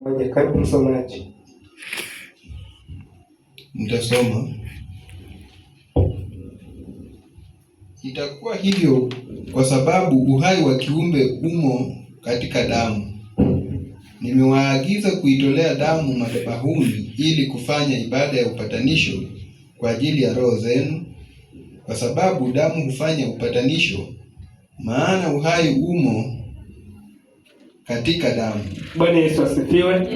Moja, karibu msomaji. Nitasoma. Itakuwa hivyo kwa sababu uhai wa kiumbe umo katika damu. Nimewaagiza kuitolea damu madhabahuni ili kufanya ibada ya upatanisho kwa ajili ya roho zenu, kwa sababu damu hufanya upatanisho, maana uhai umo katika damu. Bwana Yesu asifiwe.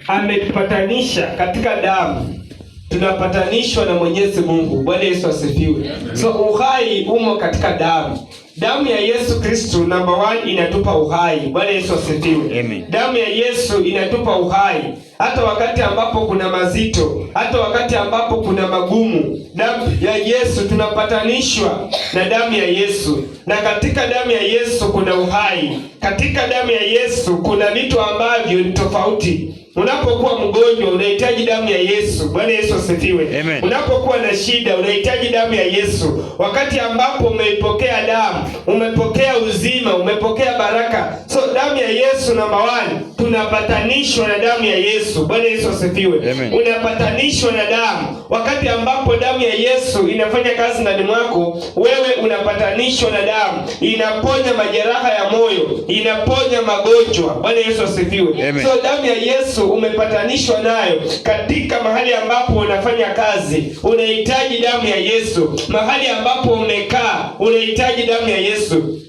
Ametupatanisha katika damu. Tunapatanishwa na Mwenyezi Mungu. Bwana Yesu asifiwe. So uhai umo katika damu. Damu ya Yesu Kristo number 1 inatupa uhai. Bwana Yesu asifiwe. Amen. Damu ya Yesu inatupa uhai. Hata wakati ambapo kuna mazito, hata wakati ambapo kuna magumu, damu ya Yesu tunapatanishwa na damu ya Yesu. Na katika damu ya Yesu kuna uhai. Katika damu ya Yesu kuna vitu ambavyo ni tofauti. Unapokuwa mgonjwa unahitaji damu ya Yesu. Bwana Yesu asifiwe. Amen. Unapokuwa na shida unahitaji damu ya Yesu. Wakati ambapo umeipokea damu, umepokea uzima, umepokea baraka. So damu ya Yesu namba 1, tunapatanishwa na damu ya Yesu. Bwana Yesu asifiwe. Amen. Unapatanishwa na damu. Wakati ambapo damu ya Yesu inafanya kazi ndani mwako, wewe unapatanishwa na damu. Inaponya majeraha ya moyo, inaponya magonjwa. Bwana Yesu asifiwe. Amen. So damu ya Yesu umepatanishwa nayo. Katika mahali ambapo unafanya kazi unahitaji damu ya Yesu. Mahali ambapo umekaa unahitaji damu ya Yesu.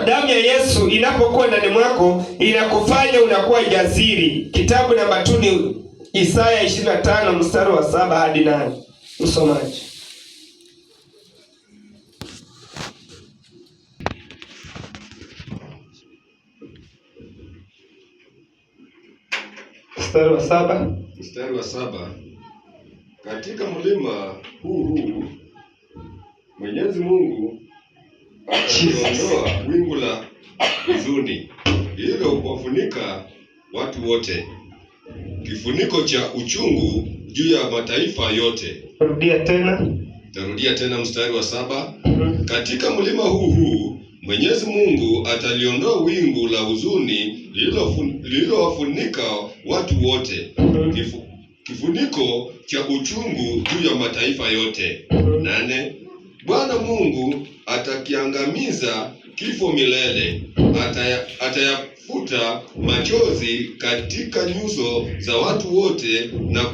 Damu ya Yesu inapokuwa ndani mwako inakufanya unakuwa jasiri. Kitabu namba 2 Isaya 25 mstari wa 7 hadi 8. Msomaji. Mstari wa 7. Katika mlima huu Mwenyezi Mungu ataondoa wingu la huzuni hilo kuwafunika watu wote, kifuniko cha uchungu juu ya mataifa yote. Tarudia tena mstari wa 7. Katika mlima huu Mwenyezi Mungu ataliondoa wingu la huzuni lililowafunika watu wote, kifuniko cha uchungu juu ya mataifa yote. 8. Bwana Mungu atakiangamiza kifo milele, atayafuta machozi katika nyuso za watu wote na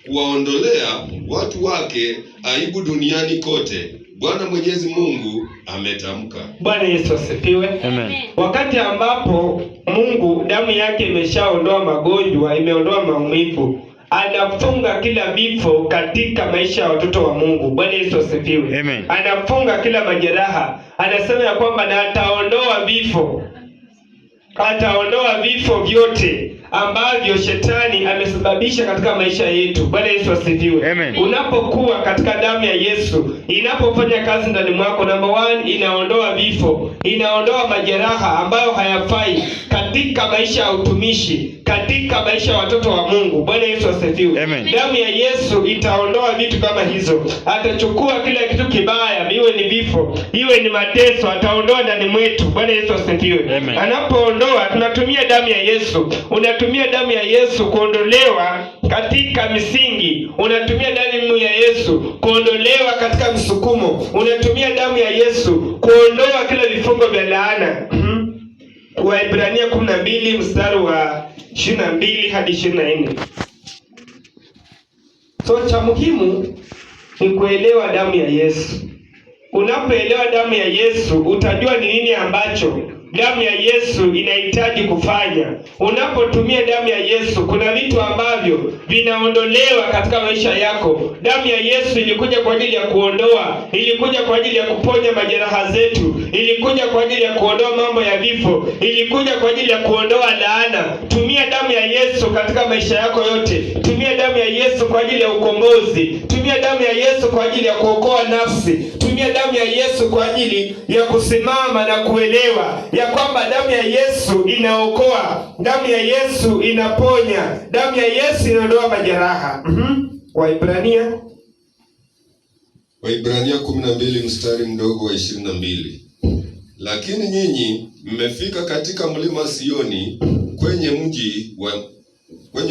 kuwaondolea watu wake aibu duniani kote. Bwana Mwenyezi Mungu ametamka. Bwana Yesu asifiwe. Amen. Wakati ambapo Mungu damu yake imeshaondoa magonjwa, imeondoa maumivu, anafunga kila vifo katika maisha ya watoto wa Mungu. Bwana Yesu asifiwe. Amen. Anafunga kila majeraha. Anasema ya kwamba na ataondoa vifo. Ataondoa vifo vyote ambavyo shetani amesababisha katika maisha yetu. Bwana Yesu asifiwe. Amen. Unapokuwa katika damu ya Yesu, inapofanya kazi ndani mwako, namba 1 inaondoa vifo, inaondoa majeraha ambayo hayafai katika maisha ya utumishi, katika maisha ya watoto wa Mungu. Bwana Yesu asifiwe. Amen. Damu ya Yesu itaondoa vitu kama hizo. Atachukua kila kitu kibaya, iwe ni vifo, iwe ni mateso, ataondoa ndani mwetu. Bwana Yesu asifiwe. Amen. Anapoondoa, tunatumia damu ya Yesu. Unatumia damu ya Yesu kuondolewa katika misingi. Unatumia damu ya Yesu kuondolewa katika msukumo. Unatumia damu ya Yesu kuondoa kila vifungo vya laana. Waebrania 12 mstari wa 22 hadi 24. So cha muhimu ni kuelewa damu ya Yesu. Unapoelewa damu ya Yesu utajua ni nini ambacho damu ya Yesu inahitaji kufanya. Unapotumia damu ya Yesu kuna vitu ambavyo vinaondolewa katika maisha yako. Damu ya Yesu ilikuja kwa ajili ya kuondoa, ilikuja kwa ajili ya kuponya majeraha zetu, ilikuja kwa ajili ya kuondoa mambo ya vifo, ilikuja kwa ajili ya kuondoa laana. Tumia damu ya Yesu katika maisha yako yote. Tumia damu ya Yesu kwa ajili ya ukombozi. Tumia damu ya Yesu kwa ajili ya kuokoa nafsi. Tumia damu ya Yesu kwa ajili ya kusimama na kuelewa ya kwamba damu ya Yesu inaokoa, damu ya Yesu inaponya, damu ya Yesu inaondoa majeraha. Waebrania 12 mstari mdogo wa 22. Lakini nyinyi mmefika katika mlima Sioni, kwenye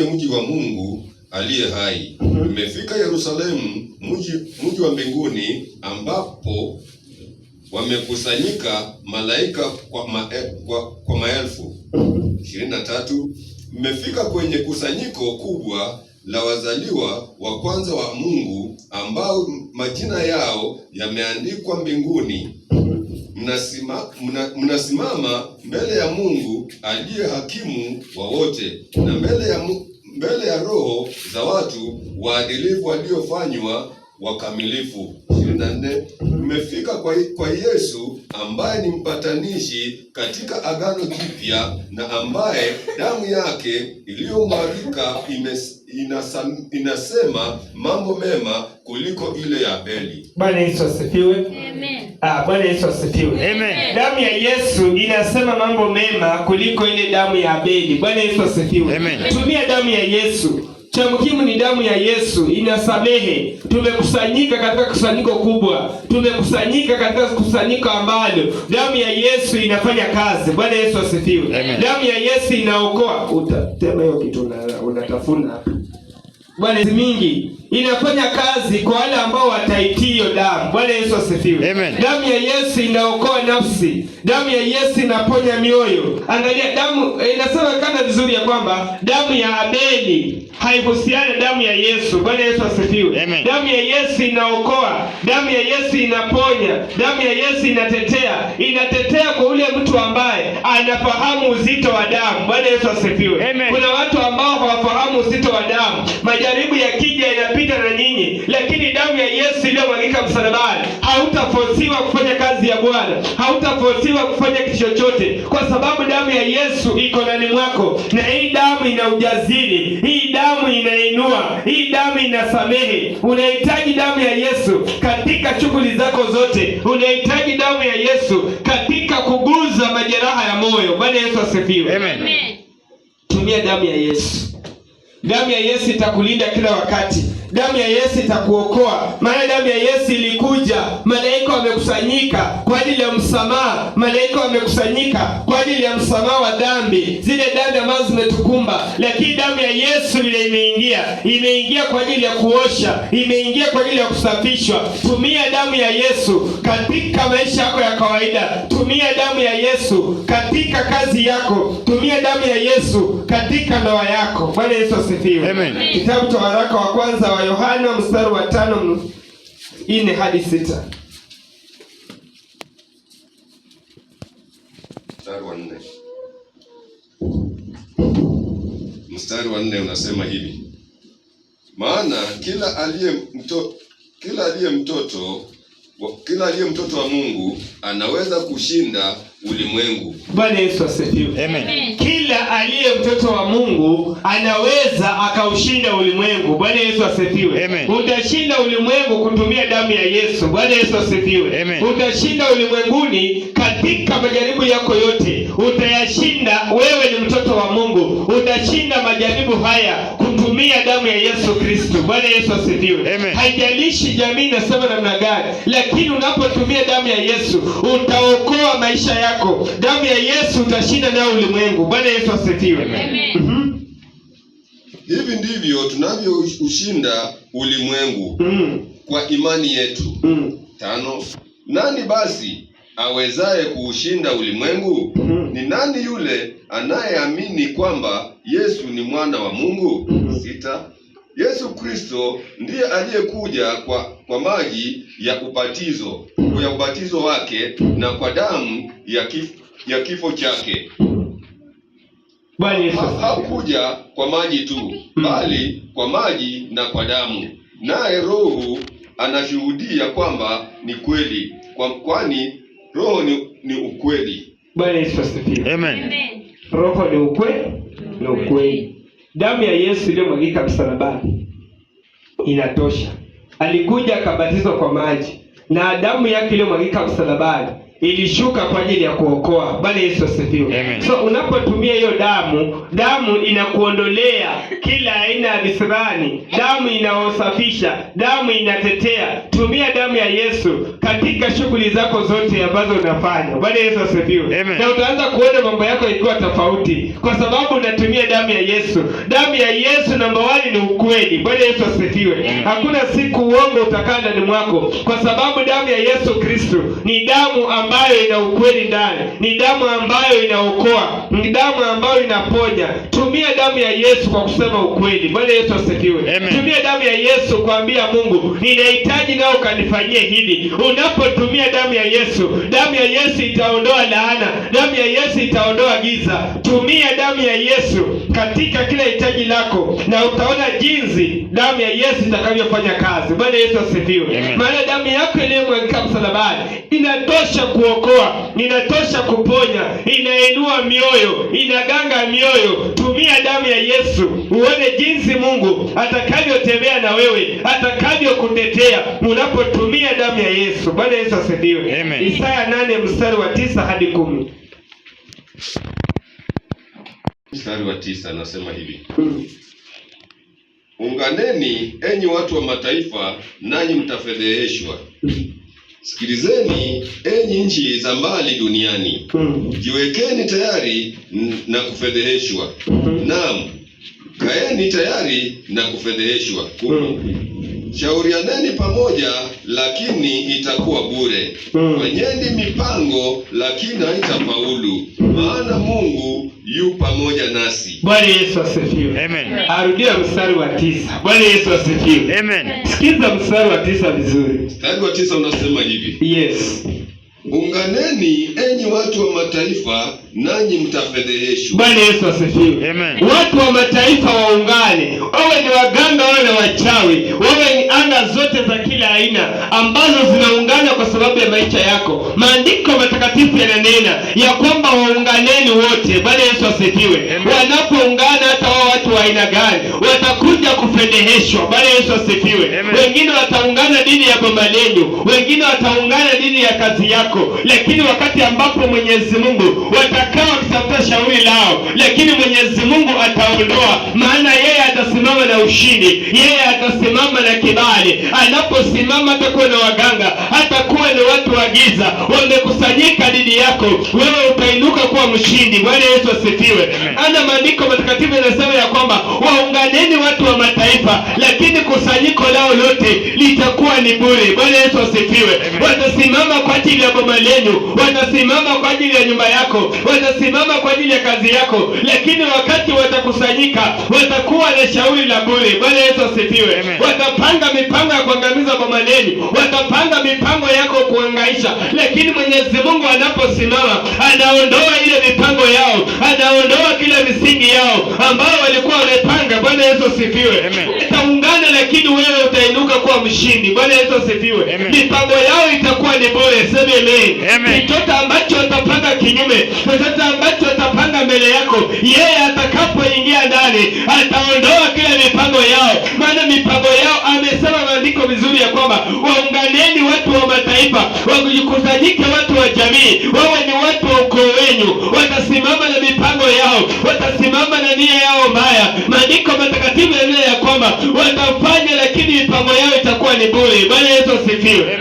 mji wa Mungu aliye hai. Mmefika Yerusalemu, mji wa mbinguni, ambapo wamekusanyika malaika kwa maelfu. 23. Mmefika kwenye kusanyiko kubwa la wazaliwa wa kwanza wa Mungu, ambao majina yao yameandikwa mbinguni. Mnasimama mbele ya Mungu aliye hakimu wa wote, na mbele ya roho za watu waadilifu waliofanywa wakamilifu. 24. Mmefika kwa Yesu ambaye ni mpatanishi katika agano jipya, na ambaye damu yake iliyomwagika inasema mambo mema kuliko ile ya Abeli. Bwana Yesu asifiwe. Amen. Bwana Yesu asifiwe. Amen. Damu ya Yesu inasema mambo mema kuliko ile damu ya Abeli. Bwana Yesu asifiwe. Amen. Tumia damu ya Yesu. Cha muhimu ni damu ya Yesu, inasamehe. Tumekusanyika katika kusanyiko kubwa, tumekusanyika katika kusanyiko ambalo damu ya Yesu inafanya kazi. Bwana Yesu asifiwe. Damu ya Yesu inaokoa. Utatema hiyo kitu unatafuna. Bwana Yesu mingi inafanya kazi kwa wale ambao wataitii hiyo damu. Bwana Yesu asifiwe. Damu ya Yesu inaokoa nafsi. Damu ya Yesu inaponya mioyo. Angalia damu inasema kana vizuri ya kwamba damu ya Abeli haihusiani na damu ya Yesu. Bwana Yesu asifiwe. Damu ya Yesu inaokoa, damu ya Yesu inaponya, damu ya Yesu inatetea kwa ule mtu ambaye anafahamu uzito wa damu. Bwana Yesu asifiwe. Kuna watu ambao hawafahamu uzito wa damu. Majaribu yakija yanapita na nyinyi, lakini damu ya Yesu iliyomwagika msalabani, hautaforsiwa kufanya kazi ya Bwana, hautaforsiwa kufanya kitu chochote, kwa sababu damu ya Yesu iko ndani mwako, na hii damu ina ujasiri, hii damu inainua, hii damu inasamehe. Unahitaji damu ya Yesu katika shughuli zako zote. Unahitaji damu ya Yesu katika kuguza majeraha ya moyo. Bwana Yesu asifiwe. Amen. Tumia damu ya Yesu. Damu ya Yesu itakulinda kila wakati. Damu ya Yesu itakuokoa. Maana damu ya Yesu ilikuja, malaika wamekusanyika kwa ajili ya msamaha. Malaika wamekusanyika kwa ajili ya msamaha wa dhambi, zile dhambi ambazo zimetukumba. Lakini damu ya Yesu ile imeingia kwa ajili ya kuosha, imeingia kwa ajili ya kusafishwa. Tumia damu ya Yesu katika maisha yako ya kawaida. Tumia damu ya Yesu katika kazi yako. Tumia damu ya Yesu katika ndoa yako. Bwana Yesu asifiwe. Amen. Kitabu cha waraka wa kwanza wa Yohana mstari wa 5:4 hadi 6. Mstari wa 4 unasema hivi: maana kila aliye mtoto wa Mungu anaweza kushinda ulimwengu. Bwana Yesu asifiwe. Amen. Kila aliye mtoto wa Mungu anaweza akaushinda ulimwengu. Bwana Yesu asifiwe. Amen. Utashinda ulimwengu kutumia damu ya Yesu. Bwana Yesu asifiwe. Amen. Utashinda ulimwenguni katika majaribu yako yote. Utayashinda. Wewe ni mtoto wa Mungu. Utashinda majaribu haya kutumia damu ya Yesu Kristo. Bwana Yesu asifiwe. Amen. Haijalishi jamii inasema namna gani, lakini unapotumia damu ya Yesu utaokoa maisha yako. Damu ya Yesu utashinda nayo ulimwengu. Bwana Yesu asifiwe. Amen. Hivi ndivyo tunavyoushinda ulimwengu kwa imani yetu. 5. Nani basi awezaye kuushinda ulimwengu? Ni nani yule anayeamini kwamba Yesu ni mwana wa Mungu? 6. Yesu Kristo ndiye aliyekuja kwa maji ya ubatizo wake na kwa damu ya kifo chake. Hakuja kwa maji tu, bali kwa maji na kwa damu. Naye Roho anashuhudia kwamba ni kweli, kwani Roho ni ukweli. Bwana Yesu asifiwe. Amen. Roho ni ukweli. Damu ya Yesu iliyomwagika msalabani inatosha. Alikuja akabatizwa kwa maji, na damu yake iliyomwagika msalabani ilishuka kwa ajili ya kuokoa. Bwana Yesu asifiwe. So unapotumia hiyo damu inakuondolea kila aina ya visirani, damu inaosafisha, damu inatetea. Tumia damu ya Yesu katika shughuli zako zote ambazo unafanya. Bwana Yesu asifiwe. Na utaanza kuona mambo yako ikiwa tofauti kwa sababu unatumia damu ya Yesu. Damu ya Yesu namba 1 ni ukweli. Bwana Yesu asifiwe. Hakuna siku uongo utakaa ndani mwako kwa sababu damu ya Yesu Kristo ni damu ambayo ina ukweli ndani, ni damu ambayo inaokoa, ni damu ambayo inaponya. Tumia damu ya Yesu kwa kusema ukweli. Bwana Yesu asifiwe. Tumia damu ya Yesu kuambia Mungu, ninahitaji nao kanifanyie hili. Unapotumia damu ya Yesu itaondoa laana, damu ya Yesu itaondoa giza. Tumia damu ya Yesu katika kila hitaji lako na utaona jinsi damu ya Yesu itakavyofanya kazi. Bwana Yesu asifiwe. Maana damu yako iliyomwagika msalabani inatosha kuokoa, inatosha kuponya, inainua mioyo, inaganga mioyo. Tumia damu ya Yesu uone jinsi Mungu atakavyotembea na wewe, atakavyokutetea unapotumia damu ya Yesu. Bwana Yesu asifiwe. Isaya 8 mstari wa 9 hadi 10. Mstari wa 9 anasema hivi. Unganeni enyi watu wa mataifa, nanyi mtafedheheshwa. Sikilizeni enyi nchi za mbali duniani, jiwekeni tayari na kufedheheshwa. Naam, kaeni tayari na kufedheheshwa. Shaurianeni pamoja, lakini itakuwa bure. Fanyeni mipango, lakini haitafaulu, maana Mungu yu pamoja nasi. Bwana Yesu asifiwe. Amen. Arudia mstari wa 9. Bwana Yesu asifiwe. Amen. Sikiza mstari wa 9 vizuri. Mstari wa 9 unasema hivi. Yes. Unganeni enyi watu wa mataifa, nanyi mtafedheheshwa. Bwana Yesu asifiwe. Amen. Watu wa mataifa waungane, wawe ni waganga, wawe ni wachawi, wawe ni anga zote za kila aina ambazo zinaungana kwa sababu ya maisha yako. Maandiko matakatifu yananena ya kwamba waunganeni wote. Bwana Yesu asifiwe. Wanapoungana hata wao watu wa aina gani watakuja kufedheheshwa. Bwana Yesu asifiwe. Wengine wataungana dini ya baba lenyu, wengine wataungana dini ya kazi yako, lakini wakati ambapo Mwenyezi Mungu watakao kutafuta shauri lao, lakini Mwenyezi Mungu ataondoa, maana yeye atasimama na ushindi, yeye atasimama na kibali. Anaposimama atakuwa na waganga, hatakuwa na watu wa giza wamekusanyika dhidi yako, wewe utainuka kuwa mshindi. Bwana Yesu asifiwe. Ana maandiko matakatifu yanasema ya kwamba waunganeni watu wa mataifa, lakini kusanyiko lao lote litakuwa ni bure. Bwana Yesu asifiwe. Watasimama kwa ajili ya boma lenu, watasimama kwa ajili ya nyumba yako, watasimama kwa ajili ya kazi yako, lakini wakati watakusanyika watakuwa na shauri la bure. Bwana Yesu asifiwe. Watapanga mipango ya kuangamiza boma lenu, watapanga mipango yako kuangaisha, lakini Mwenyezi Mungu anaposimama anaondoa ile mipango yao, anaondoa kila misingi yao ambao walikuwa wamepanga. Bwana Yesu asifiwe. Utaungana, lakini wewe utainuka kuwa mshindi. Bwana Yesu asifiwe. Mipango yao itakuwa ni bure. Sema amen. Chochote ambacho watapanga kinyume, chochote ambacho watapanga mbele yako, yeye atakapoingia ndani ataondoa kila mipango yao. Maana mipango yao, amesema maandiko vizuri ya kwamba waunganeni watu wa mataifa, wakusanyike watu wa jamii, wawe ni watu wa ukoo wenu. Watasimama na mipango yao, watasimama na nia yao mbaya. Maandiko matakatifu yanasema ya kwamba watafanya, lakini mipango yao itakuwa ni bure. Bwana Yesu asifiwe.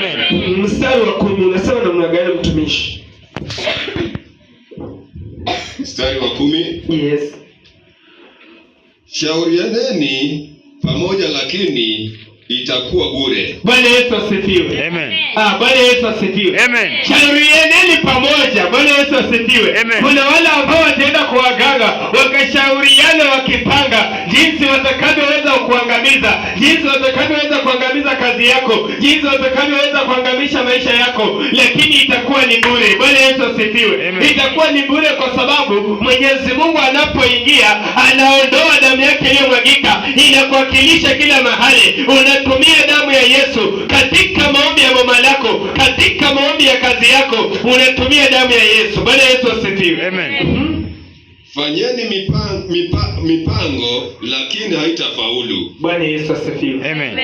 Mstari wa 10 unasema namna gani mtumishi? Mstari wa 10. Yes. Shaurianeni pamoja, lakini itakuwa bure. Bwana Yesu asifiwe. Amen. Bwana Yesu asifiwe. Amen. Shaurianeni pamoja. Bwana Yesu asifiwe. Amen. Kuna wale ambao wataenda kwa waganga wakashauriana, wakipanga jinsi watakavyoweza kuangamiza, jinsi watakavyoweza kuangamiza kazi yako, jinsi watakavyoweza kuangamisha maisha yako, lakini itakuwa ni bure. Bwana Yesu asifiwe. Itakuwa ni bure kwa sababu Mwenyezi Mungu anapoingia anaondoa damu yake iliyomwagika, inakuwakilisha kila mahali. Unatumia damu ya Yesu katika maombi ya boma lako, katika maombi ya kazi yako, unatumia damu ya Yesu. Bwana Yesu asifiwe. Amen. Fanyeni mipango, lakini haitafaulu. Bwana Yesu asifiwe. Amen.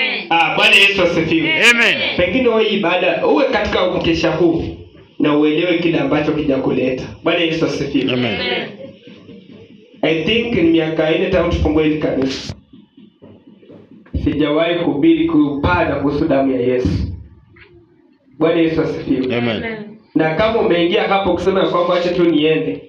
Bwana Yesu asifiwe. Amen. Pengine wewe ibada uwe katika mkesha huu na uelewe kile ambacho kijakuleta. Bwana Yesu asifiwe. Amen. I think ni miaka 4 tangu tufungue hili kanisa, sijawahi kuhubiri kupanda kuhusu damu ya Yesu. Bwana Yesu asifiwe. Amen. Na kama umeingia hapo kusema kwamba acha tu niende,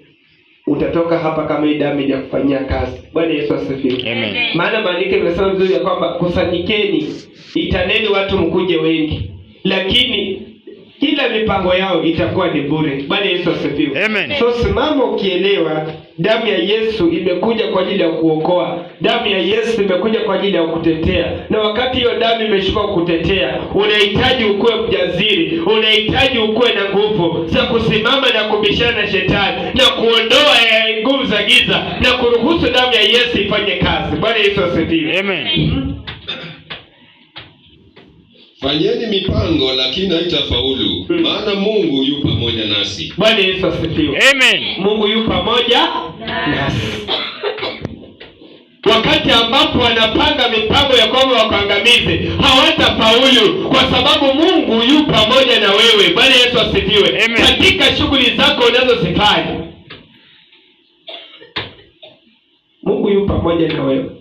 utatoka hapa kama hii damu ijakufanyia kazi. Bwana Yesu asifiwe. Amen. Maana maandiko yanasema vizuri ya kwamba kusanyikeni, itaneni watu mkuje wengi, lakini kila mipango yao itakuwa ni bure. Bwana Yesu asifiwe. Amen. So simama ukielewa damu ya Yesu imekuja kwa ajili ya kuokoa. Damu ya Yesu imekuja kwa ajili ya kutetea. Na wakati hiyo damu imeshuka kutetea, unahitaji ukuwe mjasiri, unahitaji ukuwe na nguvu za kusimama na kubishana na shetani na kuondoa nguvu za giza na kuruhusu damu ya Yesu ifanye kazi. Bwana Yesu asifiwe. Amen. Fanyeni mipango lakini haitafaulu, maana Mungu yu pamoja nasi. Bwana Yesu asifiwe. Amen. Mungu yu pamoja nasi. Wakati ambapo wanapanga mipango ya kwamba wakuangamize, hawatafaulu kwa sababu Mungu yu pamoja na wewe. Bwana Yesu asifiwe. Amen. Katika shughuli zako unazozifanya, Mungu yu pamoja na wewe.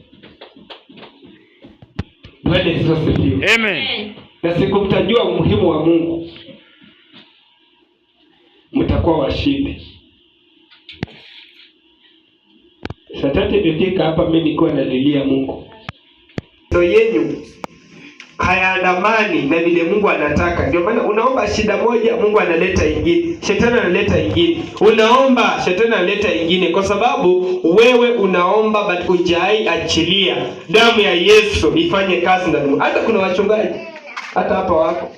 Bwana Yesu asifiwe. Amen. Na siku mtajua umuhimu wa Mungu, mtakuwa washindi. Saa 3 imefika hapa, mimi nilikuwa nalilia Mungu. So yenu hayaandamani na vile Mungu anataka. Ndio maana unaomba shida moja, Mungu analeta ingine. Shetani analeta ingine. Unaomba, shetani analeta ingine, kwa sababu wewe unaomba but hujai achilia damu ya Yesu ifanye kazi ndani. Hata kuna wachungaji hata hapa wako,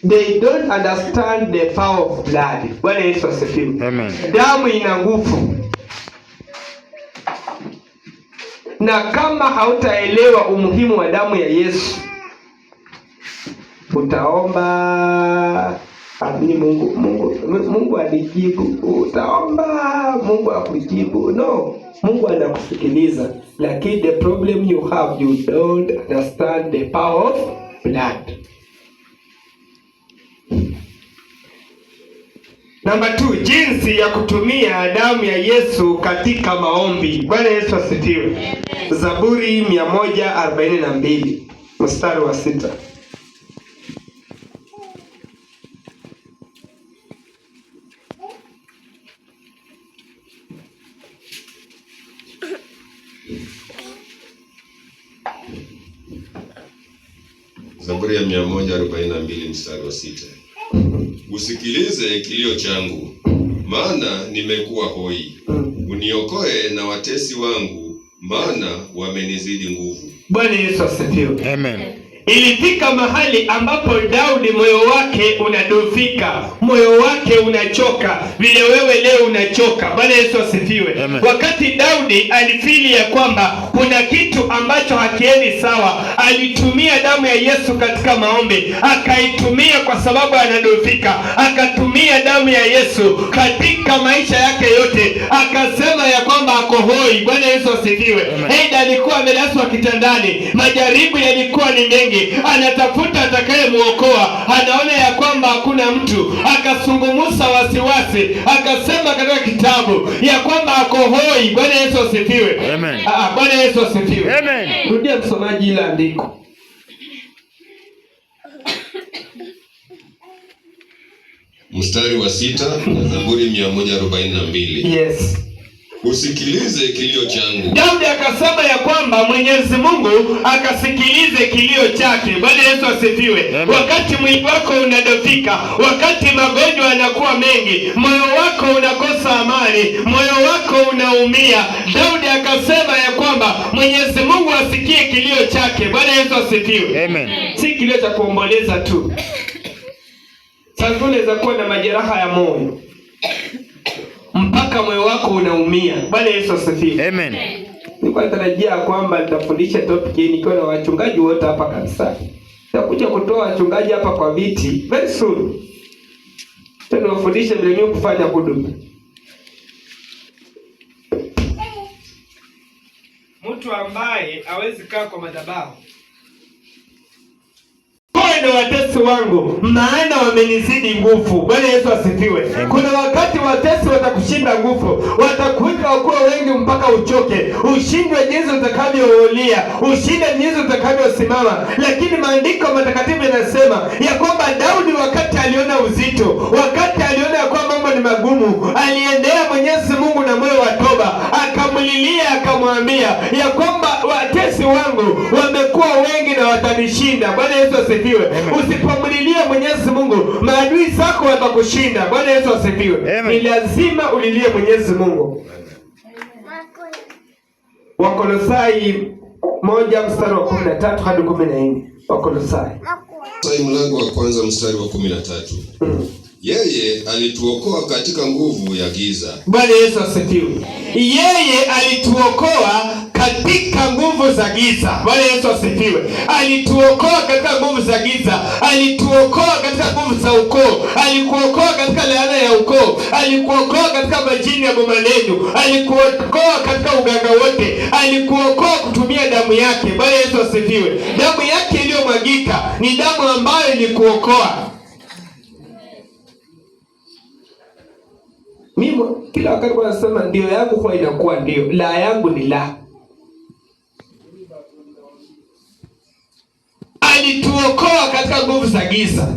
they don't understand the power of blood. Bwana Yesu asifiwe. Amen. Damu ina nguvu. Na kama hautaelewa umuhimu wa damu ya Yesu, utaomba amini Mungu anijibu, utaomba Mungu akujibu. No, Mungu anakusikiliza, lakini the problem you have, you don't understand the power of blood. Namba 2, jinsi ya kutumia damu ya Yesu katika maombi. Bwana Yesu asifiwe. Zaburi 142 mstari wa 6. Zaburi ya 142 mstari wa 6. Usikilize kilio changu, maana nimekuwa hoi. Uniokoe na watesi wangu, maana wamenizidi nguvu. Bwana Yesu asifiwe. Amen. Ilifika mahali ambapo Daudi moyo wake unadhoofika, moyo wake unachoka vile wewe leo unachoka. Bwana Yesu asifiwe. Amen. Wakati Daudi alifili ya kwamba kuna kitu ambacho hakiendi sawa, alitumia damu ya Yesu katika maombi, akaitumia kwa sababu anadhoofika, akatumia damu ya Yesu katika maisha yake yote, akasema ya kwamba ako hoi. Bwana Yesu asifiwe. Aidha alikuwa amelaswa kitandani, majaribu yalikuwa ni mengi, anatafuta atakayemuokoa, anaona ya kwamba hakuna mtu, akasungumusa wasiwasi, akasema katika kitabu ya kwamba ako hoi. Bwana Yesu asifiwe. Amen. Bwana Yesu asifiwe. Amen. Rudia msomaji ile andiko. Mstari wa 6 na Zaburi 142. Yes. Usikilize kilio changu. Daudi akasema ya kwamba Mwenyezi Mungu akasikilize kilio chake. Bwana Yesu asifiwe. Amen. Wakati mwili wako unadofika, wakati magonjwa yanakuwa mengi, moyo wako unakosa amani, moyo wako unaumia, Daudi akasema ya kwamba Mwenyezi Mungu asikie kilio chake. Bwana Yesu asifiwe. Amen. Si kilio cha kuomboleza tu. Sasa unaweza kuwa na majeraha ya moyo mpaka moyo wako unaumia. Bwana Yesu asifiwe. Amen. Nilikuwa natarajia kwamba nitafundisha topic hii nikiwa na wachungaji wote hapa kanisani. Nitakuja kutoa wachungaji hapa kwa viti very soon. Tena wafundishe vile mimi kufanya huduma. Mtu ambaye hawezi kaa kwa madhabahu, wewe ndio watesi wangu, maana wamenizidi nguvu. Bwana Yesu asifiwe. Kuna wakati watesi watakushinda nguvu, watakuita wakuwa wengi mpaka uchoke, ushindwe jinsi utakavyoulia, ushinde jinsi utakavyosimama. Lakini maandiko matakatifu yanasema ya kwamba Daudi wakati aliona uzito, wakati aliona ya kwamba mambo ni magumu, aliendea Mwenyezi Mungu na moyo wa toba, akamlilia, akamwambia ya kwamba watesi wangu wamekuwa wengi na watanishinda. Bwana Yesu asifiwe. Usipomlilia Mwenyezi Mungu, maadui zako watakushinda. Bwana Yesu asifiwe. Ni lazima ulilie Mwenyezi Mungu. Wakolosai 1:13 hadi 14. Wakolosai mlango wa kwanza mstari wa 13. Yeye alituokoa katika nguvu ya giza. Bwana Yesu asifiwe. Yeye alituokoa katika nguvu za giza. Bwana Yesu asifiwe. Alituokoa katika nguvu za giza, alituokoa katika nguvu za ukoo, alikuokoa katika laana ya ukoo, alikuokoa katika majini ya boma lenu, alikuokoa katika uganga wote, alikuokoa kutumia damu yake. Bwana Yesu asifiwe. Damu yake iliyomwagika ni damu ambayo ilikuokoa. Mimi kila wakati wanasema ndio yangu kwa inakuwa ndio, la yangu ni la. Alituokoa katika nguvu za giza.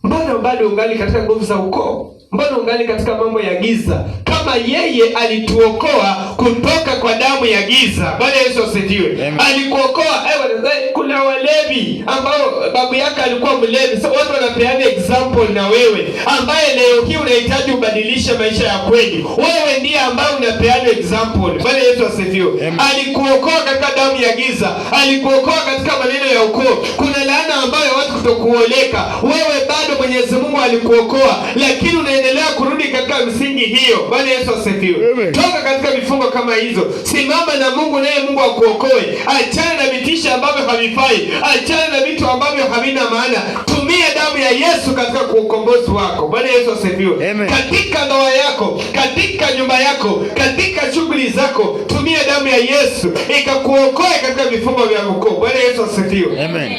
Mbona bado ungali katika nguvu za ukoo? Mbona ungali katika mambo ya giza? Kama yeye alituokoa kutoka kwa damu ya giza. Bwana Yesu asifiwe. Alikuokoa. Kuna walevi ambao babu yake alikuwa mlevi. So watu wanapeana example na wewe ambaye leo hii unahitaji ubadilishe maisha ya kweli. Wewe ndiye ambaye unapeana example. Bwana Yesu asifiwe. Alikuokoa katika damu ya giza. Alikuokoa katika maneno ya ukoo. Kuna laana ambayo watu kutokuoleka. Wewe bado Mwenyezi Mungu alikuokoa, lakini unaendelea kurudi katika msingi hiyo. Bwana Yesu asifiwe. Toka katika vifungo kama hizo. Simama na Mungu naye Mungu akuokoe. Achana na vitisho ambavyo havifai. Achana na vitu ambavyo havina maana. Tumia damu ya Yesu katika ukombozi wako. Bwana Yesu asifiwe. Katika ndoa yako, katika nyumba yako, katika shughuli zako, tumia damu ya Yesu ikakuokoe katika vifungo vya ukoo. Bwana Yesu asifiwe. Amen.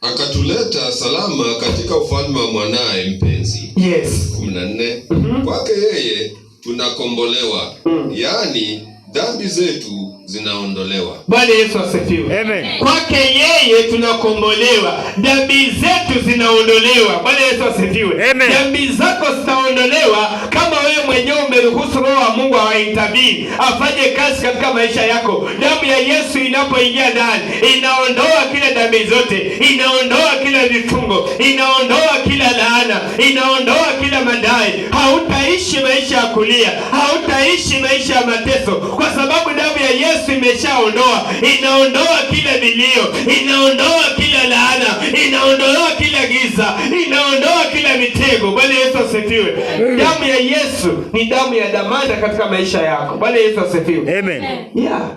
Akatuleta salama katika ufalme wa mwanae mpenzi. Yes. 14. Kwake yeye tunakombolewa. Yaani dhambi zetu zinaondolewa. Bwana Yesu asifiwe. Amen. Kwake yeye tunakombolewa, dhambi zetu zinaondolewa. Bwana Yesu asifiwe. Amen. Dhambi zako zitaondolewa kama wewe mwenyewe umeruhusu Roho wa Mungu awaintabiri, afanye kazi katika maisha yako. Damu ya Yesu inapoingia ndani, inaondoa kila dhambi zote, inaondoa kila vifungo, inaondoa kila laana, inaondoa kila madai. Hautaishi maisha ya kulia, hautaishi maisha ya mateso, kwa sababu damu ya Yesu imeshaondoa. Inaondoa kila vilio, inaondoa kila laana, inaondoa kila giza, inaondoa kila mitego. Bwana Yesu asifiwe. Damu ya Yesu ni damu ya dhamana katika maisha yako. Bwana Yesu asifiwe. Amen. Yeah.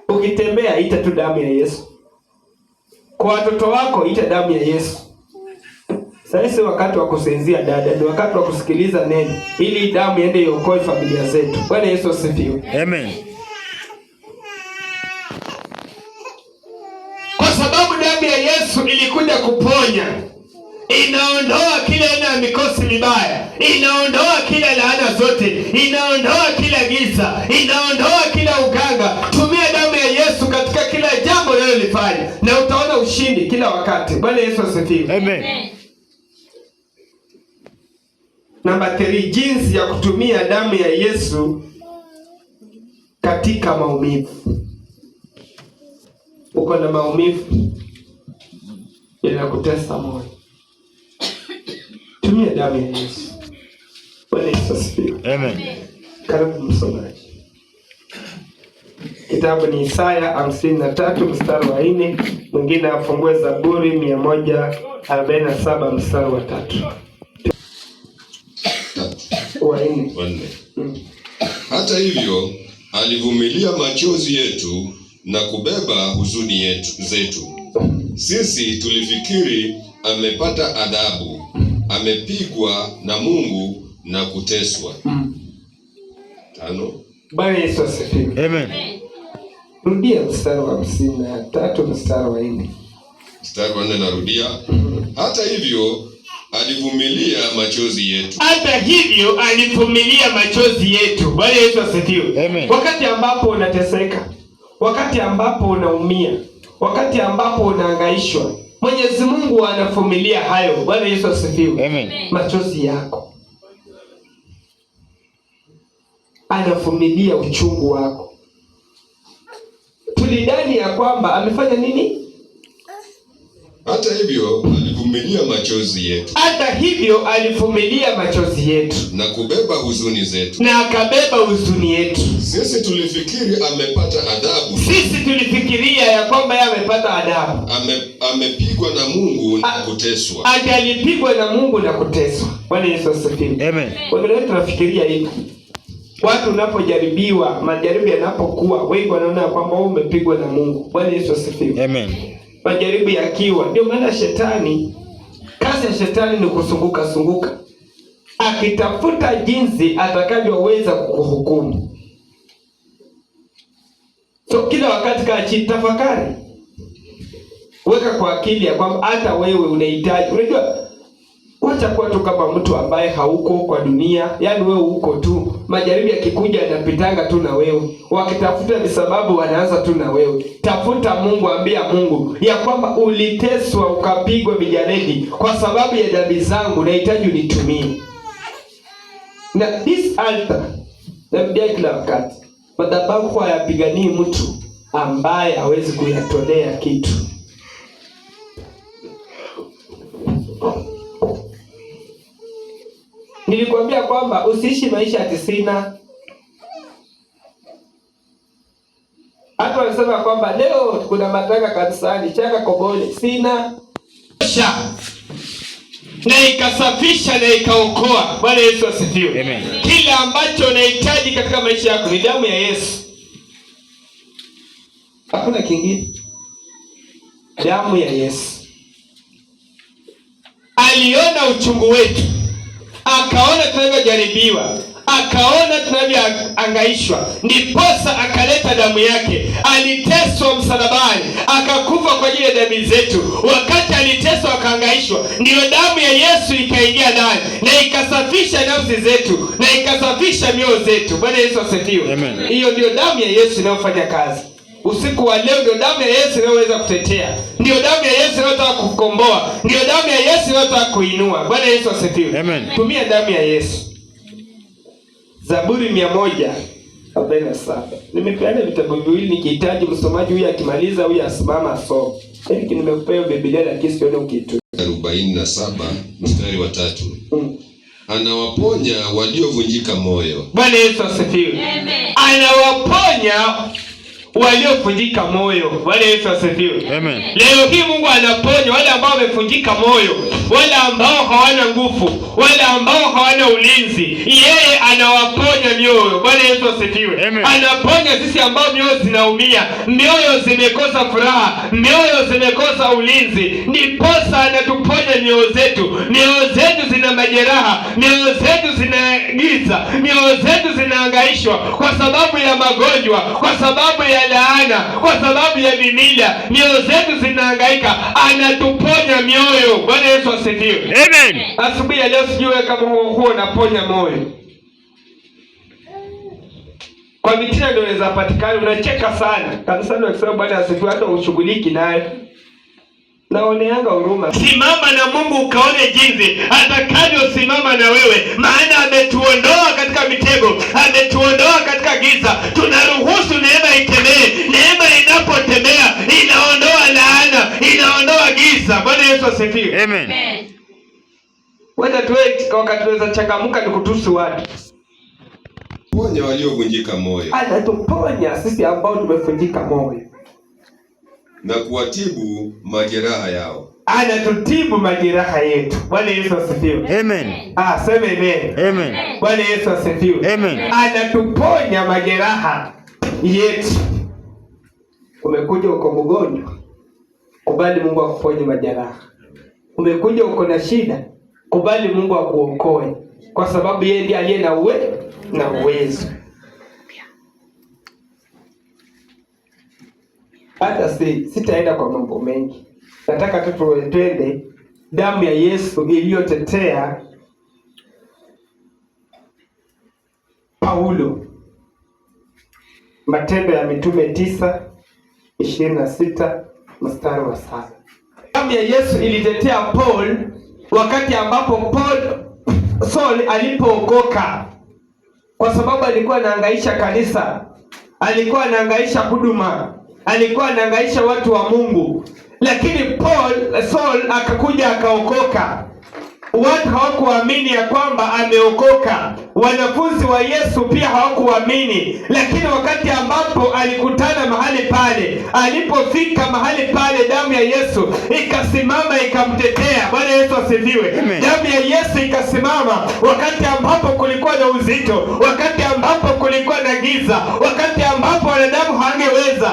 Ukitembea ita tu damu ya Yesu. Kwa watoto wako ita damu ya Yesu. Sasa si wakati wa kusinzia dada, ni wakati wa kusikiliza neno ili damu iende iokoe familia zetu. Bwana Yesu asifiwe. Amen. Kwa sababu damu ya Yesu ilikuja kuponya. Inaondoa kila aina ya mikosi mibaya, inaondoa kila laana zote, inaondoa kila giza, inaondoa kila uganga. Tumia damu ya Yesu katika kila jambo unalolifanya na utaona ushindi kila wakati. Bwana Yesu asifiwe. Amen. Namba 3, jinsi ya kutumia damu ya Yesu katika maumivu. Uko na maumivu yanakutesa moyo, tumia damu ya Yesu. Bwana Yesu asifiwe. Amen. Karibu msomaji. Kitabu ni Isaya 53 mstari wa 4. Mwingine afungue Zaburi 147 mstari wa 3. Hata hivyo alivumilia machozi yetu na kubeba huzuni zetu. Sisi tulifikiri amepata adhabu, amepigwa na Mungu na kuteswa. 5. Bwana Yesu asifiwe. Amen. Rudia mstari wa 53 mstari wa 4. Mstari wa 4 narudia. Hata hivyo alivumilia machozi yetu. Hata hivyo alivumilia machozi yetu. Bwana Yesu asifiwe. Amen. Wakati ambapo unateseka, wakati ambapo unaumia, wakati ambapo unahangaishwa, Mwenyezi Mungu anavumilia hayo. Bwana Yesu asifiwe. Amen. Machozi yako. Anavumilia uchungu wako. Tulidhani ya kwamba amefanya nini? Hata hivyo alivumilia machozi yetu. Hata hivyo alivumilia machozi yetu. Na kubeba huzuni zetu. Na akabeba huzuni yetu. Sisi tulifikiri amepata adhabu. Sisi tulifikiria ya kwamba yeye amepata adhabu. Amepigwa na Mungu na kuteswa. Alipigwa na Mungu na kuteswa. Bwana Yesu asifiwe. Amen. Wengine tunafikiria hivi. Watu unapojaribiwa, majaribu yanapokuwa, wengi wanaona kwamba wewe umepigwa na Mungu. Bwana Yesu asifiwe. Amen. Majaribu yakiwa, ndio maana shetani, kazi ya shetani ni kusunguka akitafuta jinsi atakavyoweza kukuhukumu. So kila wakati kaa chini, tafakari, weka kwa akili ya kwamba hata wewe unahitaji. Unajua, wacha kuwa tu kama mtu ambaye hauko kwa dunia, yaani wewe uko tu. Majaribu yakikuja yanapitanga tu na wewe. Wakitafuta ni sababu wanaanza tu na wewe. Tafuta Mungu, ambia Mungu ya kwamba uliteswa ukapigwa mijeledi kwa sababu ya dhambi zangu, nahitaji unitumie. Na this altar, narudia kila wakati, madhabahu hayapiganii mtu ambaye hawezi kuyatolea kitu. Nilikwambia kwamba usiishi maisha ya 90. Hata wanasema kwamba leo kuna matanga kanisani, changa kobole. Sina na ikasafisha na ikaokoa. Bwana Yesu asifiwe. Amen. Kila ambacho unahitaji katika maisha yako ni damu ya Yesu. Hakuna kingine. Damu ya Yesu. Aliona uchungu wetu, akaona tunavyojaribiwa, akaona tunavyohangaishwa, ndiposa akaleta damu yake. Aliteswa msalabani, akakufa kwa ajili ya dhambi zetu. Wakati aliteswa akahangaishwa, ndiyo damu ya Yesu ikaingia ndani na ikasafisha nafsi zetu na ikasafisha mioyo zetu. Bwana Yesu asifiwe. Amen. Hiyo ndio damu ya Yesu inayofanya kazi. Usiku wa leo ndio damu ya Yesu inayoweza kutetea. Ndio damu ya Yesu inayotaka kukomboa. Ndio damu ya Yesu inayotaka kuinua. Bwana Yesu asifiwe. Amen. Tumia damu ya Yesu. Zaburi 147. Nimepeana vitabu viwili, nikihitaji msomaji huyu akimaliza huyu asimama asome. Hiki nimekupa Biblia lakini sione ukitu. 47 mstari wa 3. Anawaponya waliovunjika moyo. Bwana Yesu asifiwe. Amen. Anawaponya waliovunjika moyo. Bwana Yesu asifiwe. Amen. Leo hii Mungu anaponya wale ambao wamevunjika moyo, wale ambao hawana nguvu, wale ambao hawana ulinzi. Yeye anawaponya mioyo. Bwana Yesu asifiwe. Amen. Anaponya sisi ambao mioyo zinaumia, mioyo zimekosa furaha, mioyo zimekosa ulinzi. Ndiposa anatuponya mioyo zetu. Mioyo zetu zina majeraha, mioyo zetu zina giza, mioyo zetu zinahangaishwa kwa sababu ya magonjwa, kwa sababu ya laana, kwa sababu ya mimila. Mioyo zetu zinahangaika, anatuponya mioyo. Bwana Yesu asifiwe. Amen. Asubuhi ya leo sijui kama huo unaponya moyo. Kwa mitina ndio inaweza patikana, unacheka sana. Kanisani wakisema Bwana asifiwe, hata ushughuliki naye. Naoneanga huruma. Simama na Mungu ukaone jinsi atakavyosimama na wewe, maana ametuondoa katika mitego, ametuondoa katika giza. Tunaruhusu neema itembee. Neema inapotembea inaondoa laana, inaondoa giza. Bwana Yesu asifiwe. Amen. Wacha tuwe wakati tunaweza changamuka ni kutusi watu. Ponya waliovunjika moyo. Anatuponya sisi ambao tumevunjika moyo Na kuwatibu majeraha yao. Anatutibu majeraha yetu. Bwana Yesu asifiwe. Amen. Sema amen. Amen. Bwana Yesu asifiwe. Amen. Anatuponya majeraha yetu. Umekuja uko mgonjwa, kubali Mungu akuponye majeraha. Umekuja uko na shida, kubali Mungu akuokoe, kwa sababu yeye ndiye aliye na uwezo. Hata sitaenda kwa mambo mengi, nataka tu twende damu ya Yesu iliyotetea Paulo. Matendo ya Mitume 9:26 mstari wa 7. Damu ya Yesu ilitetea Paul wakati ambapo Saul alipookoka, kwa sababu alikuwa anahangaisha kanisa, alikuwa anahangaisha huduma, alikuwa anahangaisha watu wa Mungu. Lakini Saul akakuja akaokoka. Watu hawakuamini ya kwamba ameokoka. Wanafunzi wa Yesu pia hawakuamini. Lakini wakati ambapo alikutana mahali pale, alipofika mahali pale, damu ya Yesu ikasimama ikamtetea. Bwana Yesu asifiwe. Damu ya Yesu ikasimama wakati ambapo kulikuwa na uzito, wakati ambapo kulikuwa na giza, wakati ambapo wanadamu hangeweza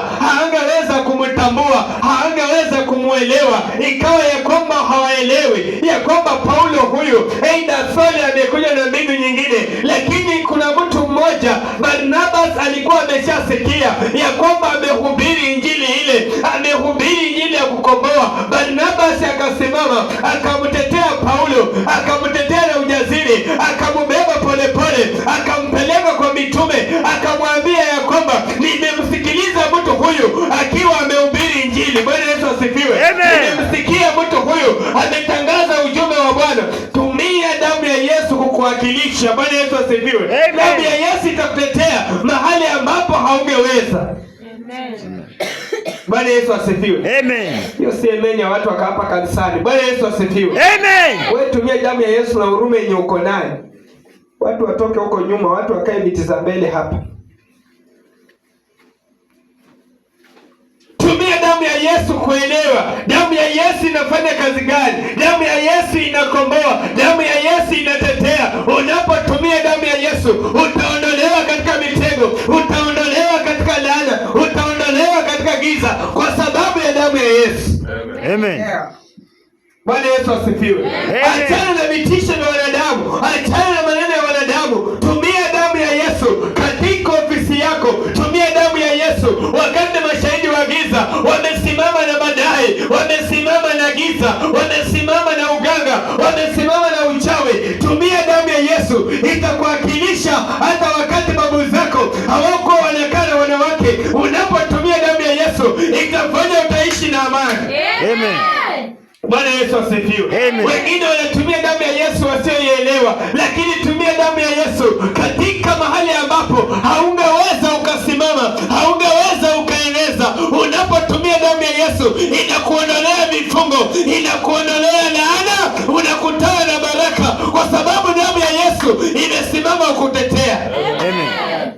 kumtambua, hangeweza kumuelewa. Ikawa ya kwamba hawaelewi ya kwamba Paulo huyu aidha Sauli amekuja na mbinu nyingine. Lakini kuna mtu mmoja Barnabas alikuwa ameshasikia ya kwamba amehubiri injili ile, amehubiri injili ya kukomboa. Barnabas akasimama akamtetea Paulo, akamtetea na ujasiri, akambeba polepole, akampeleka kwa mitume, akamwambia ya kwamba nimemsikiliza mtu huyu akiwa amehubiri injili. Bwana Yesu asifiwe. Nimemsikia mtu huyu ametangaza ujumbe wa Bwana. Tumia damu ya Yesu kukuwakilisha. Bwana Yesu asifiwe. Damu ya Yesu itakutetea mahali ambapo haungeweza. Bwana Yesu asifiwe. Amen. Hiyo si amen ya watu wakaapa kanisani. Bwana Yesu asifiwe. Amen. Wewe tumia damu ya Yesu na huruma yenye uko nayo. Watu watoke huko nyuma, watu wakae viti za mbele hapa. Tumia damu ya Yesu kuelewa damu ya Yesu inafanya kazi gani. Damu ya Yesu inakomboa, damu ya Yesu inatetea. Unapotumia damu ya Yesu utaondolewa katika mitego, utaondolewa katika laana, utaondolewa katika giza kwa sababu ya damu ya Yesu. Amen. Bwana Yesu asifiwe. Achana na vitisho vya wanadamu, achana na maneno ya wanadamu. Tumia damu ya Yesu katika ofisi yako, tumia damu ya Yesu wakati mashahidi wa giza wamesimama na madai, wamesimama na giza, wamesimama na uganga, wamesimama na uchawi. Tumia damu ya Yesu, itakuwakilisha hata wakati babu zako hawakuwa wanakana wanawake. Unapotumia damu ya Yesu itafanya utaishi na amani. Amen. Bwana Yesu asifiwe. Wengine wanatumia damu ya Yesu wasioielewa, lakini tumia damu ya Yesu katika mahali ambapo haungeweza ukasimama, haungeweza ukaeneza. Unapotumia damu ya Yesu inakuondolea vifungo, inakuondolea laana, unakutana na baraka kwa sababu damu ya Yesu imesimama kukutetea. Amen.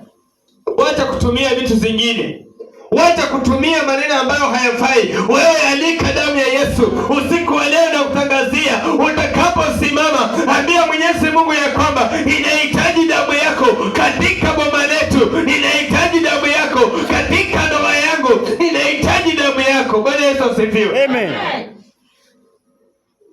Wacha kutumia vitu zingine. Wacha kutumia maneno ambayo hayafai. Wewe alika damu ya Yesu usiku wa leo na kutangazia. Utakaposimama, ambia Mwenyezi Mungu ya kwamba inahitaji damu yako katika boma letu, inahitaji damu yako katika ndoa yangu, inahitaji damu yako. Bwana Yesu asifiwe. Amen.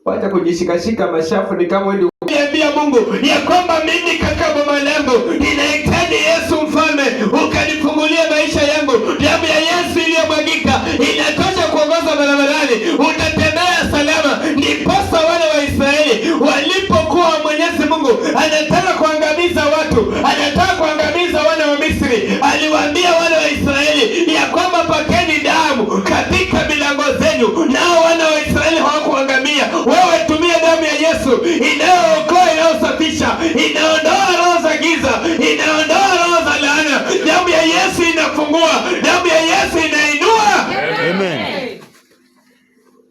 Wacha kujishikashika mashafu ni kama wewe ukiambia Mungu ya kwamba mimi katika boma langu ninahitaji Yesu mfalme, ukanifungulia maisha yangu. Damu ya Yesu iliyomwagika inatosha kuongoza barabarani, utatembea salama. Ndiposa wale wa Israeli walipokuwa Mwenyezi Mungu anataka kuangamiza watu, anataka kuangamiza wana wa Misri, aliwaambia wale wa Israeli ya kwamba pakeni damu katika milango zenu, nao wana wa Israeli hawakuangamia. Wewe tumia damu ya Yesu inayookoa, inayosafisha, inaondoa roho za giza, inaondoa roho za laana. Damu ya Yesu inafungua, damu ya Yesu inainua. Amen.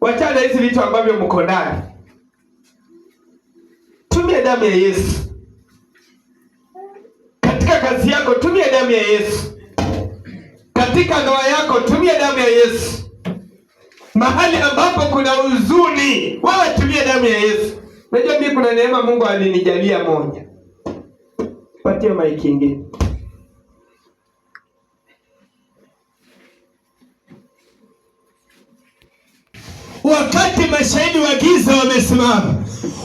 Wachana hizi vitu ambavyo mko ndani. Tumia damu ya Yesu. Katika kazi yako tumia damu ya Yesu. Katika ndoa yako tumia damu ya Yesu. Mahali ambapo kuna huzuni, wewe tumia damu ya Yesu. Unajua mimi kuna neema Mungu alinijalia moja. Patie maiki ingine. Wakati mashahidi wa giza wamesimama,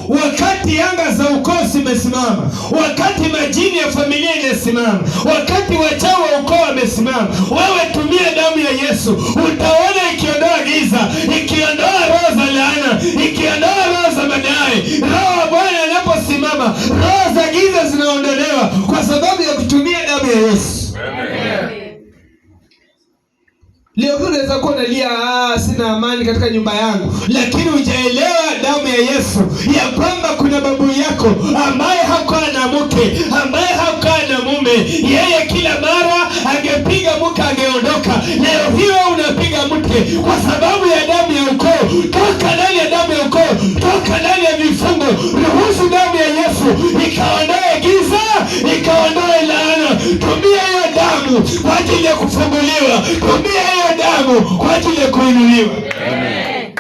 Wakati anga za ukoo zimesimama, wakati majini ya familia inasimama, wakati wachawi wa ukoo wamesimama, wewe tumia damu ya Yesu. Utaona ikiondoa giza, ikiondoa roho za laana, ikiondoa roho za madai. Roho wa Bwana anaposimama, roho za giza zinaondolewa kwa sababu ya kutumia damu ya Yesu. Amen. Leo unaweza kuwa unalia, sina amani katika nyumba yangu, lakini hujaelewa damu ya Yesu, ya kwamba kuna babu yako ambaye hakuwa na mke, ambaye hakuwa na mume. Yeye kila mara angepiga mke angeondoka. Leo hiyo unapiga mke kwa sababu ya damu ya ukoo. Toka ndani ya damu ya ukoo, toka ndani ya vifungo. Ruhusu damu ya Yesu ikaondoe giza, ikaondoe laana. Tumia hiyo damu kwa ajili ya kufunguliwa. Tumia hiyo damu kwa ajili ya kuinuliwa. Amen.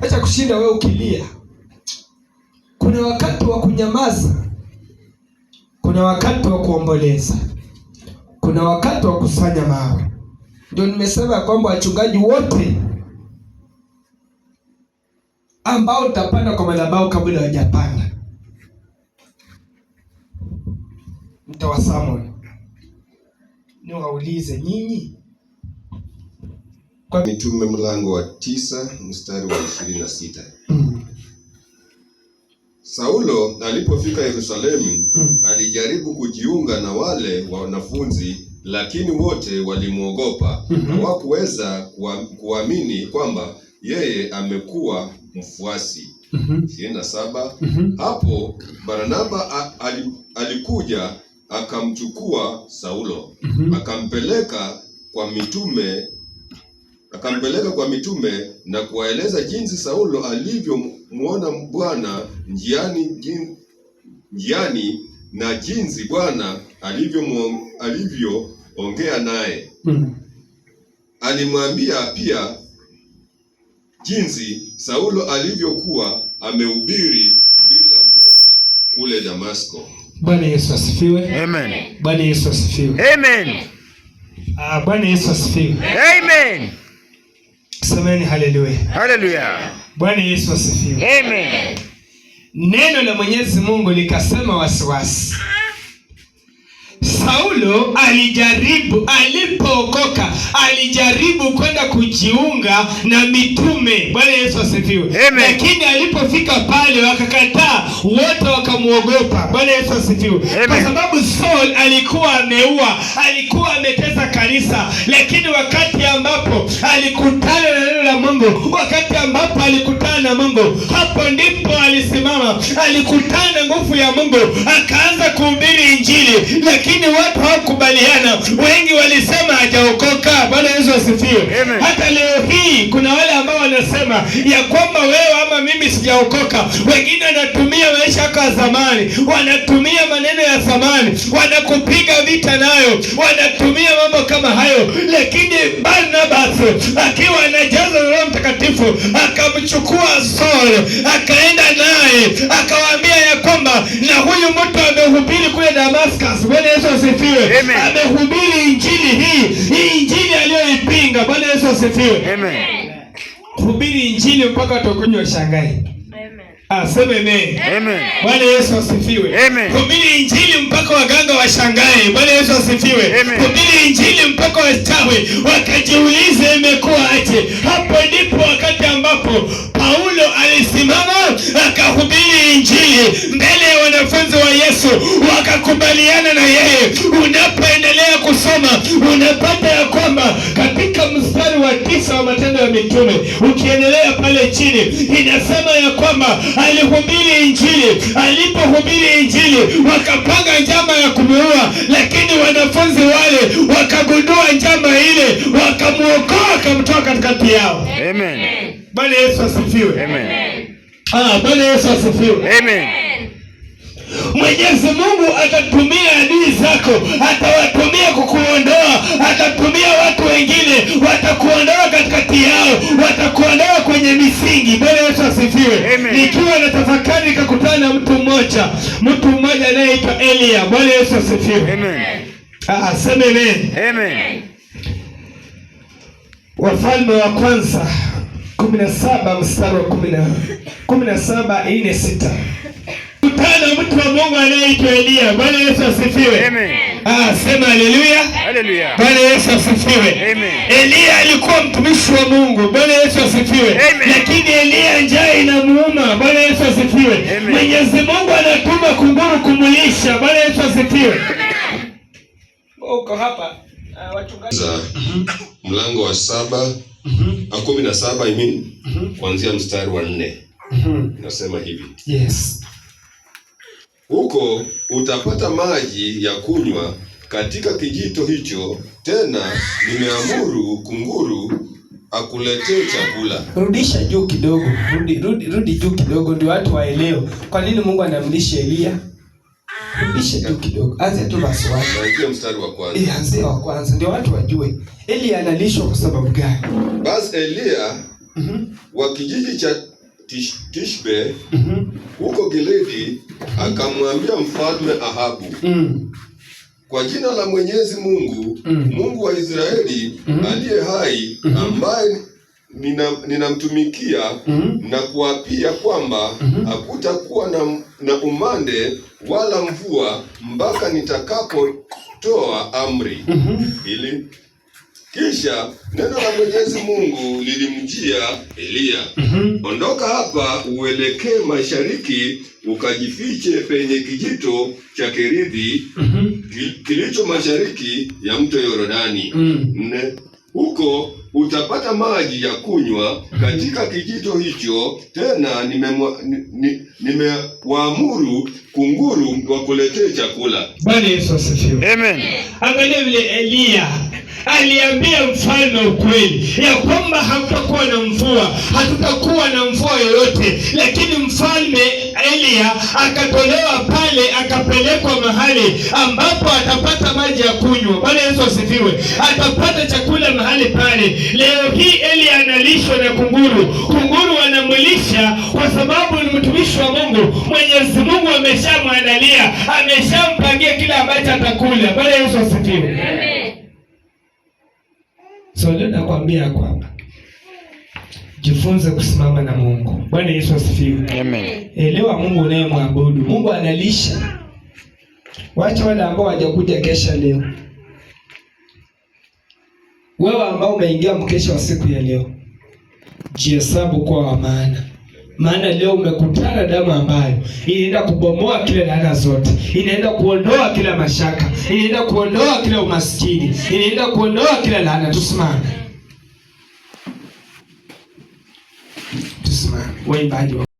Acha kushinda wewe ukilia. Kuna wakati wa kunyamaza, kuna wakati wa kuomboleza, kuna wakati wa kusanya mawe. Ndio nimesema kwamba wachungaji wote ambao utapanda kwa madhabahu kabla hawajapanda, mtawasamoni ni waulize nyinyi. Kwa Mitume mlango wa 9 mstari wa 26. Saulo alipofika Yerusalemu alijaribu kujiunga na wale wanafunzi, lakini wote walimwogopa. Hawakuweza kuamini kwamba yeye amekuwa mfuasi. 27. Hapo Barnaba alikuja akamchukua Saulo, akampeleka kwa mitume na kuwaeleza jinsi Saulo alivyomuona Bwana njiani na jinsi Bwana alivyoongea naye. Alimwambia pia jinsi Saulo alivyokuwa amehubiri bila uoga kule Damasko. Bwana Yesu asifiwe. Amen. Bwana Yesu asifiwe. Amen. Bwana Yesu asifiwe. Amen. Semeni haleluya. Haleluya. Bwana Yesu asifiwe. Amen. Neno la Mwenyezi Mungu likasema wasiwasi. Saulo alipookoka alijaribu kwenda kujiunga na mitume. Bwana Yesu asifiwe. Lakini alipofika pale wakakataa, wote wakamuogopa. Bwana Yesu asifiwe. Kwa sababu Saul alikuwa ameua, alikuwa ametesa kanisa, lakini wakati ambapo alikutana na neno la Mungu, wakati ambapo alikutana na Mungu, hapo ndipo alisimama, alikutana na nguvu ya Mungu, akaanza kuhubiri Injili. Lakini watu hawakubaliana, wengi walisema hajaokoka. Bwana Yesu asifiwe. Hata leo hii kuna wale ambao wanasema ya kwamba wewe ama mimi sijaokoka. Wengine wanatumia maisha ya zamani, wanatumia maneno ya zamani, wanakupiga vita nayo, wanatumia mambo kama hayo. Lakini Barnabas akiwa anajaza Roho Mtakatifu akamchukua Saul, akaenda naye, akawaambia ya kwamba na huyu mtu amehubiri kule Damascus. Bwana Yesu asifiwe. Amehubiri Injili hii Injili aliyoipinga. Bwana Yesu asifiwe. Amen. Hubiri Injili mpaka watakunywa shangai. Sema amen. Amen. Bwana Yesu asifiwe. Amen. Hubiri Injili mpaka waganga washangae. Bwana Yesu asifiwe. Hubiri Injili mpaka wastawi wakajiulize imekuwa aje. Hapo ndipo wakati ambapo Paulo alisimama akahubiri Injili mbele ya wanafunzi wa Yesu, wakakubaliana na yeye. Unapoendelea kusoma unapata ya kwamba katika mstari wa 9 wa Matendo ya Mitume, ukiendelea pale chini, inasema ya kwamba alihubiri Injili. Alipohubiri Injili wakapanga njama ya kumuua, lakini wanafunzi wale wakagundua njama ile, wakamuokoa, wakamtoa katikati yao. Amen. Bwana Yesu asifiwe. Amen. Bwana Yesu asifiwe. Amen. Mwenyezi Mungu atatumia adui zako, atawatumia kukuondoa, atatumia watu wengine watakuondoa katikati yao, watakuondoa kwenye misingi. Bwana Yesu asifiwe. Nikiwa na tafakari nikakutana na mtu mmoja anayeitwa Elia. Bwana Yesu asifiwe. Amen. Sema amen. Amen. Wafalme wa kwanza 17 mstari wa 17:4-6. Kutana mtu wa Mungu anayeitwa Elia. Bwana Yesu asifiwe. Amen. Sema haleluya. Haleluya. Bwana Yesu asifiwe. Amen. Elia alikuwa mtumishi wa Mungu. Bwana Yesu asifiwe. Amen. Lakini Elia njaa inamuuma. Bwana Yesu asifiwe. Amen. Mwenyezi Mungu anatuma kunguru kumulisha. Bwana Yesu asifiwe. Uko hapa wachungaji. Mlango wa 17 kuanzia mstari wa 4. Nasema hivi. Yes. Huko utapata maji ya kunywa katika kijito hicho, tena nimeamuru kunguru akuletee chakula. Rudisha juu kidogo. Rudi juu kidogo ndio watu waelewe. Kwa nini Mungu anamlisha Elia? Rudisha juu kidogo. Anza tu basi wapi? Naanzia mstari wa kwanza. Anza wa kwanza ndio watu wajue. Elia analishwa kwa sababu gani? Basi Elia wa kijiji cha Tishbe huko Gileadi akamwambia mfalme Ahabu, kwa jina la Mwenyezi Mungu, Mungu wa Israeli aliye hai, ambaye ninamtumikia na kuapia kwamba hakutakuwa na umande wala mvua mpaka nitakapotoa amri ili. Kisha neno la Mwenyezi Mungu lilimjia Elia, ondoka hapa uelekee mashariki, ukajifiche penye kijito cha Kerithi kilicho mashariki ya mto Yordani. Huko utapata maji ya kunywa katika kijito hicho, tena nimewaamuru kunguru wakuletee chakula. Bwana Yesu asifiwe. Amen. Angalia vile Elia aliambia mfalme ukweli ya kwamba hakutakuwa na mvua, hatutakuwa na mvua yoyote. Lakini mfalme Elia akatolewa pale, akapelekwa mahali ambapo atapata maji ya kunywa. Bwana Yesu asifiwe. Atapata chakula mahali pale. Leo hii Elia analishwa na kunguru. Kunguru wanamlisha kwa sababu ni mtumishi wa Mungu. Mwenyezi Mungu ameshamwandalia, ameshampangia kila ambacho atakula. Bwana Yesu asifiwe. Amen. So leo nakwambia kwamba jifunze kusimama na Mungu. Bwana Yesu asifiwe. Amen. Elewa Mungu unayemwabudu. Mungu analisha. Wacha wale ambao hawajakuja kesha leo. Wewe ambao umeingia mkesha wa siku ya leo, jihesabu kwa wa maana. Maana leo umekutana damu ambayo inaenda kubomoa kila laana zote, inaenda kuondoa kila mashaka, inaenda kuondoa kila umaskini, inaenda kuondoa kila laana. Tusimame. Waimbaji.